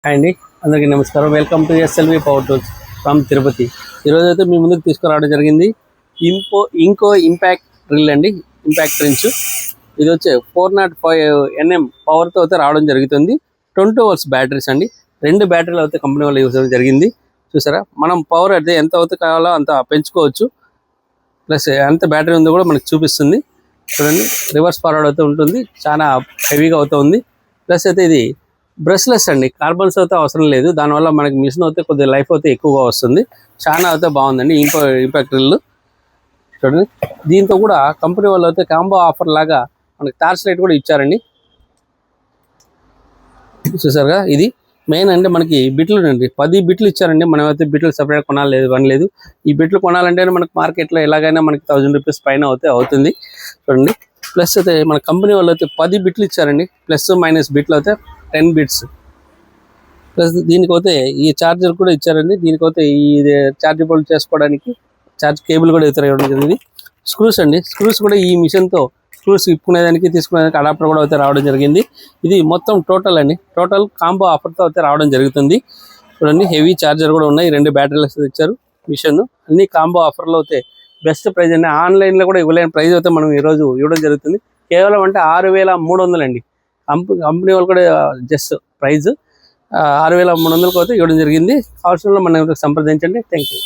Hi అండి, అందరికీ నమస్కారం. Welcome to SLV power tools from Tirupati. ఈరోజు అయితే మీ ముందుకు తీసుకురావడం జరిగింది ఇంకో ఇంపాక్ట్ డ్రిల్ అండి. ఇంపాక్ట్ రించ్ ఇది వచ్చే 405 NM పవర్తో అయితే రావడం జరుగుతుంది. 20 volts బ్యాటరీస్ అండి. 2 బ్యాటరీలు అయితే కంపెనీ వాళ్ళు యూజ్ చేయడం జరిగింది. చూసారా, మనం పవర్ అయితే ఎంత అవుతే కావాలో అంత పెంచుకోవచ్చు. ప్లస్ ఎంత బ్యాటరీ ఉందో కూడా మనకు చూపిస్తుంది. చూడండి, రివర్స్ ఫార్వర్డ్ అయితే ఉంటుంది. చాలా హెవీగా అవుతుంది. ప్లస్ అయితే ఇది బ్రష్లెస్ అండి, కార్బన్స్ అయితే అవసరం లేదు. దానివల్ల మనకి మిషన్ అయితే కొద్దిగా లైఫ్ అయితే ఎక్కువగా వస్తుంది. చాలా అయితే బాగుందండి ఇంపాక్ట్ డ్రిల్. చూడండి, దీంతో కూడా కంపెనీ వాళ్ళు అయితే కాంబో ఆఫర్ లాగా మనకి టార్చ్ లైట్ కూడా ఇచ్చారండి. చూసారుగా, ఇది మెయిన్ అంటే మనకి బిట్లు అండి, 10 బిట్లు ఇచ్చారండి. మనమైతే బిట్లు సపరేట్ కొనాలి ఈ బిట్లు కొనాలంటే మనకి మార్కెట్లో ఎలాగైనా మనకి 1000 రూపీస్ పైన అవుతుంది. చూడండి, ప్లస్ అయితే మన కంపెనీ వాళ్ళు అయితే 10 బిట్లు ఇచ్చారండి. ప్లస్ మైనస్ బిట్లు అయితే 10 బిట్స్. ప్లస్ దీనికైతే ఈ ఛార్జర్ కూడా ఇచ్చారండి. దీనికైతే ఈ ఛార్జబుల్ చేసుకోవడానికి ఛార్జ్ కేబుల్ కూడా ఇవ్వడం జరిగింది. స్క్రూస్ అండి, స్క్రూస్ కూడా ఈ మిషన్తో స్క్రూస్ ఇప్పుకునేదానికి తీసుకునేదానికి అడాప్టర్ కూడా అయితే రావడం జరిగింది. ఇది మొత్తం టోటల్ అండి, టోటల్ కాంబో ఆఫర్తో అయితే రావడం జరుగుతుంది. చూడండి, హెవీ ఛార్జర్ కూడా ఉన్నాయి. 2 బ్యాటరీలు ఇచ్చారు. మిషన్ అన్ని కాంబో ఆఫర్లో అయితే బెస్ట్ ప్రైజ్ అండి. ఆన్లైన్లో కూడా ఇవ్వలేని ప్రైజ్ అయితే మనం ఈరోజు ఇవ్వడం జరుగుతుంది. కేవలం అంటే 6300 అండి. కంపెనీ వాళ్ళు కూడా జస్ట్ ప్రైజ్ 6300 అయితే ఇవ్వడం జరిగింది. కావాల్సిన మనం సంప్రదించండి. Thank you.